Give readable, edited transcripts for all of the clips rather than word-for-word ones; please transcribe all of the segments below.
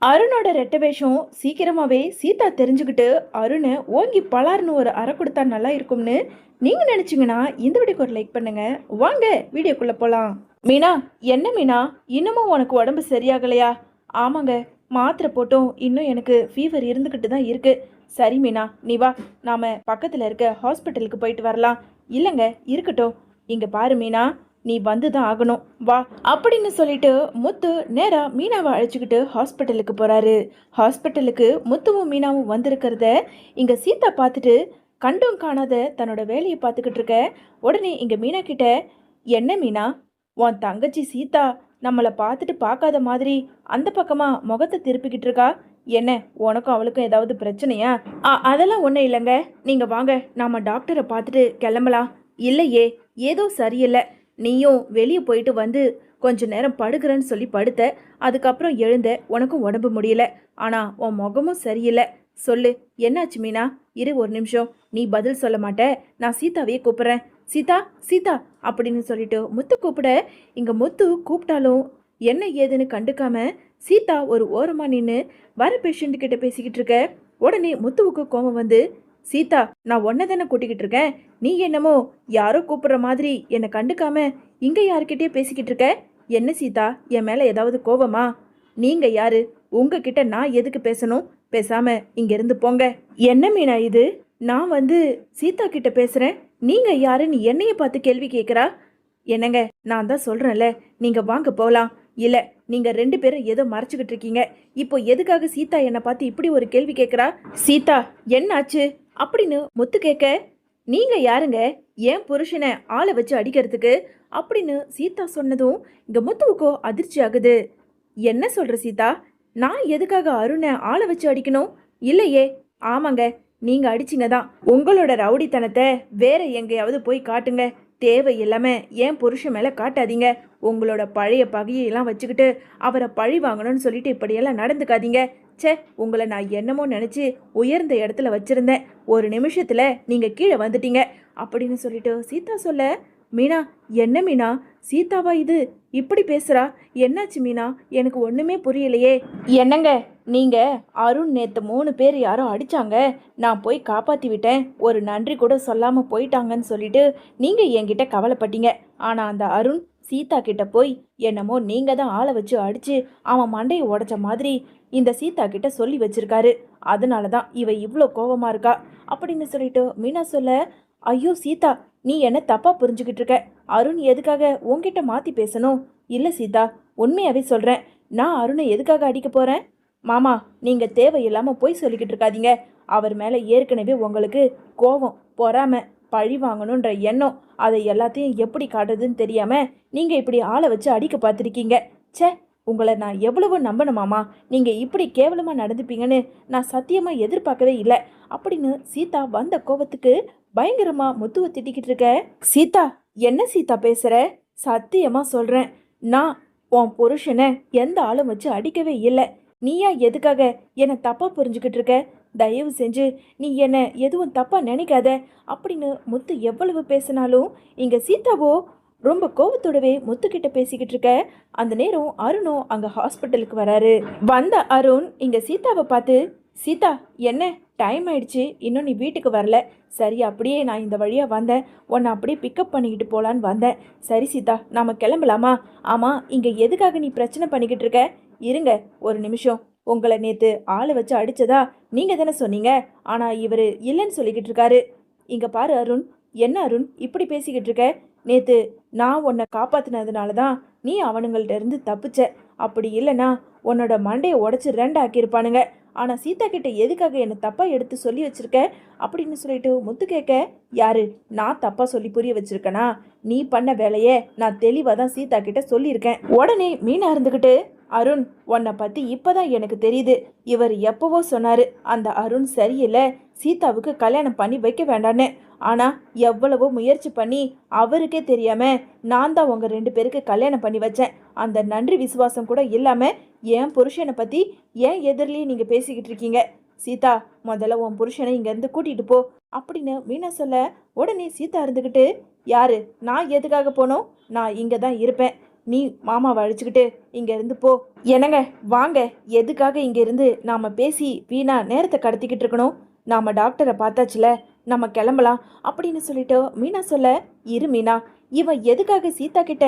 அருணோட ரெட்ட வேஷம் சீக்கிரமாவே சீதா தெரிஞ்சுக்கிட்டு அருணை ஓங்கி பலார்னு ஒரு அறை கொடுத்தா நல்லா இருக்கும்னு நீங்க நினைச்சீங்கன்னா இந்த வீடியோக்கு ஒரு லைக் பண்ணுங்க. வாங்க வீடியோக்குள்ள போலாம். மீனா, என்ன மீனா, இன்னமும் உனக்கு உடம்பு சரியாகலையா? ஆமாங்க, மாத்திரை போட்டும் இன்னும் எனக்கு ஃபீவர் இருந்துக்கிட்டு தான் இருக்கு. சரி மீனா, நீ வா, நாம பக்கத்துல இருக்க ஹாஸ்பிட்டலுக்கு போயிட்டு வரலாம். இல்லைங்க, இருக்கட்டும். இங்க பாரு மீனா, நீ வந்து தான் ஆகணும், வா அப்படின்னு சொல்லிட்டு முத்து நேரா மீனாவை அழைச்சிக்கிட்டு ஹாஸ்பிட்டலுக்கு போறாரு. ஹாஸ்பிட்டலுக்கு முத்துவும் மீனாவும் வந்திருக்கிறத இங்க சீதா பார்த்துட்டு கண்டும் காணாத தன்னோட வேலையை பார்த்துக்கிட்டு இருக்க. உடனே இங்க மீனா கிட்ட, என்ன மீனா, உன் தங்கச்சி சீதா நம்மளை பார்த்துட்டு பார்க்காத மாதிரி அந்த பக்கமா முகத்தை திருப்பிக்கிட்டு இருக்கா? என்ன, உனக்கும் அவளுக்கும் ஏதாவது பிரச்சனையா? அதெல்லாம் ஒன்றும் இல்லைங்க, நீங்க வாங்க, நாம டாக்டரை பார்த்துட்டு கிளம்பலாம். இல்லையே, ஏதோ சரியில்லை. நீயும் வெளியே போயிட்டு வந்து கொஞ்ச நேரம் படுக்கிறேன்னு சொல்லி படுத்த, அதுக்கப்புறம் எழுந்த, உனக்கும் உடம்பு முடியல. ஆனா உன் முகமும் சரியில்லை. சொல்லு, என்னாச்சு மீனா? இரு ஒரு நிமிஷம், நீ பதில் சொல்ல மாட்ட, நான் சீதாவையே கூப்பிட்றேன். சீதா, சீதா அப்படின்னு சொல்லிட்டு முத்து கூப்பிட, இங்க முத்து கூப்பிட்டாலும் என்ன ஏதுன்னு கண்டுக்காம சீதா ஒரு ஓரமா நின்று வர பேஷண்ட் கிட்ட பேசிக்கிட்டு இருக்க. உடனே முத்துவுக்கு கோபம் வந்து, சீதா, நான் ஒன்ன தானே கூட்டிக்கிட்டு இருக்கேன், நீ என்னமோ யாரோ கூப்பிடுற மாதிரி என்னை கண்டுக்காம இங்க யாருக்கிட்டே பேசிக்கிட்டு இருக்க. என்ன சீதா, என் மேல ஏதாவது கோவமா? நீங்க யாரு? உங்ககிட்ட நான் எதுக்கு பேசணும்? பேசாம இங்க இருந்து போங்க. என்ன மீனா இது? நான் வந்து சீதா கிட்ட பேசுறேன், நீங்க யாருன்னு என்னைய பார்த்து கேள்வி கேட்குறா? என்னங்க, நான் தான் சொல்றேன்ல, நீங்க வாங்க போகலாம். இல்ல, நீங்க ரெண்டு பேரும் ஏதோ மறைச்சுக்கிட்டு இருக்கீங்க. இப்போ எதுக்காக சீதா என்னை பார்த்து இப்படி ஒரு கேள்வி கேட்குறா? சீதா, என்னாச்சு அப்படின்னு முத்து கேட்க, நீங்க யாருங்க ஏன் புருஷனை ஆளை வச்சு அடிக்கிறதுக்கு அப்படின்னு சீதா சொன்னதும் இங்க முத்துவுக்கோ அதிர்ச்சி ஆகுது. என்ன சொல்ற சீதா? நான் எதுக்காக அருணை ஆளை வச்சு அடிக்கணும்? இல்லையே. ஆமாங்க, நீங்க அடிச்சிங்க தான். உங்களோட ரவுடித்தனத்தை வேற எங்கேயாவது போய் காட்டுங்க. தேவையில்லாம ஏன் புருஷன் மேல காட்டாதீங்க. உங்களோட பழைய பகையெல்லாம் வச்சுக்கிட்டு அவரை பழி வாங்கணும்னு சொல்லிட்டு இப்படியெல்லாம் நடந்துக்காதீங்க. சே, உங்களை நான் என்னமோ நினச்சி உயர்ந்த இடத்துல வச்சிருந்தேன், ஒரு நிமிஷத்துல நீங்க கீழே வந்துட்டீங்க அப்படின்னு சொல்லிட்டு சீதா சொல்ல, மீனா, என்ன மீனா, சீதாவா இது இப்படி பேசுறா? என்னாச்சு மீனா, எனக்கு ஒண்ணுமே புரியலையே. என்னங்க, நீங்க அருண் நேத்து 3 பேர் யாரோ அடிச்சாங்க, நான் போய் காப்பாத்தி விட்டேன், ஒரு நன்றி கூட சொல்லாம போயிட்டாங்கன்னு சொல்லிட்டு நீங்க என்கிட்ட கவலைப்பட்டீங்க. ஆனா அந்த அருண் சீதா கிட்ட போய் என்னமோ நீங்க தான் ஆளை வச்சு அடிச்சு அவன் மண்டையை உடைச்ச மாதிரி இந்த சீதா கிட்ட சொல்லி வச்சிருக்காரு. அதனால தான் இவ இவ்வளோ கோவமா இருக்கா அப்படின்னு சொல்லிட்டு மீனா சொல்ல, ஐயோ சீதா, நீ என்ன தப்பா புரிஞ்சுக்கிட்டு இருக்க. அருண் எதுக்காக உன்கிட்ட மாத்தி பேசணும்? இல்ல சீதா, உண்மையாவே சொல்றேன், நான் அருணை எதுக்காக அடிக்க போறேன்? மாமா, நீங்க தேவையில்லாம போய் சொல்லிக்கிட்டு இருக்காதீங்க. அவர் மேல ஏற்கனவே உங்களுக்கு கோவம், பொறாம, பழி வாங்கணுன்ற எண்ணம், அதை எல்லாத்தையும் எப்படி காட்டுறதுன்னு தெரியாம நீங்க இப்படி ஆளை வச்சு அடிக்க பார்த்துருக்கீங்க. சே, உங்களை நான் எவ்வளவோ நம்பணுமாமா, நீங்க இப்படி கேவலமா நடந்துப்பீங்கன்னு நான் சத்தியமா எதிர்பார்க்கவே இல்லை அப்படின்னு சீதா வந்த கோவத்துக்கு பயங்கரமா முத்துவ திட்டிக்கிட்டு இருக்க. சீதா, என்ன சீதா பேசுற? சத்தியமா சொல்றேன், நான் உன் புருஷனை எந்த ஆளும் வச்சு அடிக்கவே இல்லை. நீயா எதுக்காக என்னை தப்பா புரிஞ்சுக்கிட்டு இருக்க? தயவு செஞ்சு நீ என்ன எதுவும் தப்பா நினைக்காத அப்படின்னு முத்து எவ்வளவு பேசினாலும் இங்க சீதாவோ ரொம்ப கோவத்தோடவே முத்துக்கிட்ட பேசிக்கிட்டு இருக்க. அந்த நேரம் அருணும் அங்க ஹாஸ்பிட்டலுக்கு வராரு. வந்த அருண் இங்க சீதாவை பார்த்து, சீதா, என்ன டைம் ஆயிடுச்சு, இன்னும் நீ வீட்டுக்கு வரல. சரி, அப்படியே நான் இந்த வழியா வந்தேன், உன்னை அப்படியே பிக்கப் பண்ணிக்கிட்டு போலான்னு வந்தேன். சரி சீதா, நாம கிளம்பலாமா? ஆமா, இங்க எதுக்காக நீ பிரச்சனை பண்ணிக்கிட்டு இருக்க? இருங்க ஒரு நிமிஷம், உங்களை நேத்து ஆளை வச்சு அடிச்சதா நீங்க தானே சொன்னீங்க, ஆனா இவரு இல்லைன்னு சொல்லிக்கிட்டு இருக்காரு. இங்க பாரு அருண், என்ன அருண் இப்படி பேசிக்கிட்டு இருக்க? நேத்து நான் உன்னை காப்பாத்தினதுனால தான் நீ அவனுங்கள்ட்ட இருந்து தப்பிச்ச. அப்படி இல்லைனா உன்னோட மண்டையை உடச்சி 2 ஆக்கியிருப்பானுங்க. ஆனா சீதா கிட்ட எதுக்காக என்ன தப்பா எடுத்து சொல்லி வச்சிருக்க அப்படின்னு சொல்லிட்டு முத்து கேட்க, யாரு, நான் தப்பா சொல்லி புரிய வச்சிருக்கனா? நீ பண்ண வேலையே நான் தெளிவாக தான் சீதா கிட்ட சொல்லியிருக்கேன். உடனே மீனா இருந்துக்கிட்டு, அருண், உன்னை பத்தி இப்பதான் எனக்கு தெரியுது. இவர் எப்பவோ சொன்னாரு அந்த அருண் சரியில்லை, சீதாவுக்கு கல்யாணம் பண்ணி வைக்க வேண்டான்னு. ஆனா எவ்வளவோ முயற்சி பண்ணி அவருக்கே தெரியாம நான் தான் உங்க 2 பேருக்கு கல்யாணம் பண்ணி வச்சேன். அந்த நன்றி விசுவாசம் கூட இல்லாம என் புருஷனை பத்தி ஏன் எதிரிலேயே நீங்க பேசிக்கிட்டு இருக்கீங்க? சீதா, முதல்ல உன் புருஷனை இங்க இருந்து கூட்டிட்டு போ அப்படின்னு மீனா சொல்ல, உடனே சீதா இருந்துக்கிட்டு, யாரு, நான் எதுக்காக போனோம்? நான் இங்க தான் இருப்பேன், நீ மாமாவை அழைச்சிக்கிட்டு இங்க இருந்து போ என்னங்க, வாங்க. எதுக்காக இங்க இருந்து நாம பேசி வீணா நேரத்தை கடத்திக்கிட்டு இருக்கணும்? நாம டாக்டரை பார்த்தாச்சுல, நம்ம கிளம்பலாம் அப்படின்னு சொல்லிட்டு மீனா சொல்ல, இரு மீனா, இவன் எதுக்காக சீதா கிட்ட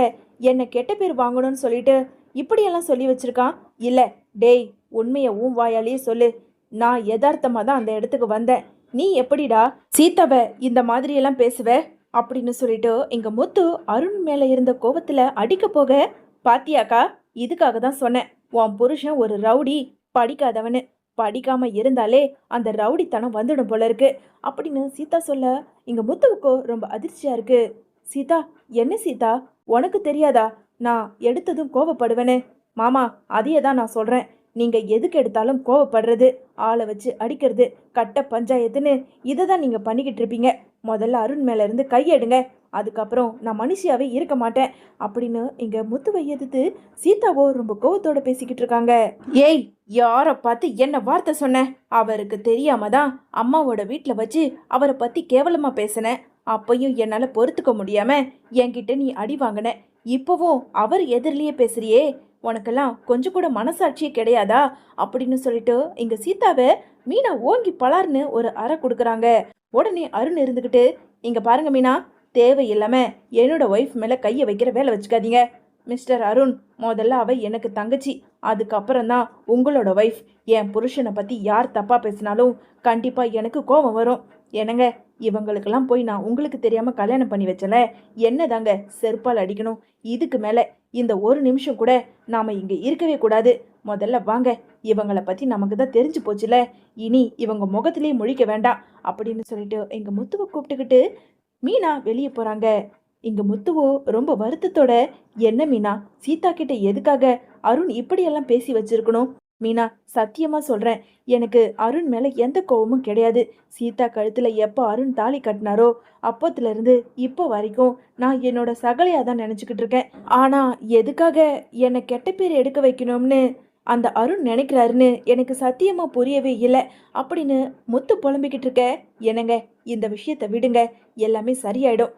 என்ன கெட்ட பேர் வாங்கணும்னு சொல்லிட்டு இப்படியெல்லாம் சொல்லி வச்சிருக்கான்? இல்ல, டேய், உண்மைய உன் வாயாலேயே சொல்லு. நான் யதார்த்தமா தான் அந்த இடத்துக்கு வந்தேன். நீ எப்படிடா சீதாவை இந்த மாதிரி எல்லாம் பேசுவ? அப்படின்னு சொல்லிட்டு எங்க முத்து அருண் மேல இருந்த கோவத்துல அடிக்க போக, பாத்தியாக்கா, இதுக்காக தான் சொன்னேன், உன் புருஷன் ஒரு ரவுடி, படிக்காதவனு. படிக்காம இருந்தாலே அந்த ரவுடித்தனம் வந்துடும் போல இருக்கு அப்படின்னு சீதா சொல்ல, இங்க முத்துவுக்கு ரொம்ப அதிர்ச்சியா இருக்கு. சீதா, என்ன சீதா, உனக்கு தெரியாதா நான் எடுத்ததும் கோவப்படுவேன்னு? மாமா, அதையே தான் நான் சொல்றேன். நீங்க எதுக்கு எடுத்தாலும் கோவப்படுறது, ஆளை வச்சு அடிக்கிறது, கட்ட பஞ்சாயத்துன்னு இதை தான் நீங்க பண்ணிக்கிட்டு இருப்பீங்க. முதல்ல அருண் மேல இருந்து கையெடுங்க, அதுக்கப்புறம் நான் மனுஷியாவே இருக்க மாட்டேன் அப்படின்னு இங்க முத்துவை எதிர்த்து சீதாவோ ரொம்ப கோவத்தோட பேசிக்கிட்டு இருக்காங்க. ஏய், யார பார்த்து என்ன வார்த்தை சொன்ன? அவருக்கு தெரியாம தான் அம்மாவோட வீட்டில் வச்சு அவரை பத்தி கேவலமா பேசினேன். அப்பையும் என்னால பொறுத்துக்க முடியாம என்கிட்ட நீ அடி வாங்கின. இப்போவும் அவர் எதிரிலேயே பேசுறியே, உனக்கெல்லாம் கொஞ்சம் கூட மனசாட்சியே கிடையாதா அப்படின்னு சொல்லிட்டு இங்க சீதாவை மீனா ஓங்கி பலார்னு ஒரு அறை கொடுக்குறாங்க. உடனே அருண் இருந்துக்கிட்டு, இங்க பாருங்க மீனா, தேவையில்லாம என்னோட ஒய்ஃப் மேல கையை வைக்கிற வேலை வச்சுக்காதீங்க. மிஸ்டர் அருண், முதல்ல அவ எனக்கு தங்கச்சி, அதுக்கப்புறம் தான் உங்களோட ஒய்ஃப். என் புருஷனை பத்தி யார் தப்பா பேசினாலும் கண்டிப்பா எனக்கு கோபம் வரும். என்னங்க, இவங்களுக்கெல்லாம் போய் நான் உங்களுக்கு தெரியாம கல்யாணம் பண்ணி வச்சல, என்ன தாங்க செருப்பால் அடிக்கணும். இதுக்கு மேல இந்த ஒரு நிமிஷம் கூட நாம இங்க இருக்கவே கூடாது. முதல்ல வாங்க, இவங்களை பத்தி நமக்கு தான் தெரிஞ்சு போச்சுல, இனி இவங்க முகத்திலேயே முழிக்க வேண்டாம் அப்படின்னு சொல்லிட்டு எங்க முத்துவை கூப்பிட்டுக்கிட்டு மீனா வெளியே போறாங்க. இங்க முத்துவோ ரொம்ப வருத்தத்தோட, என்ன மீனா, சீதா கிட்ட எதுக்காக அருண் இப்படியெல்லாம் பேசி வச்சிருக்கணும்? மீனா, சத்தியமா சொல்றேன், எனக்கு அருண் மேல எந்த கோவமும் கிடையாது. சீதா கழுத்துல எப்போ அருண் தாலி கட்டினாரோ அப்போத்துல இருந்து இப்போ வரைக்கும் நான் என்னோட சகலையா தான் நினைச்சுக்கிட்டு இருக்கேன். ஆனா எதுக்காக என்னை கெட்ட பேர் எடுக்க வைக்கணும்னு அந்த அருண் நினைக்கிறாருன்னு எனக்கு சத்தியமா புரியவே இல்லை அப்படின்னு முத்து புலம்பிக்கிட்டு இருக்க. என்னங்க, இந்த விஷயத்தை விடுங்க, எல்லாமே சரியாயிடும்.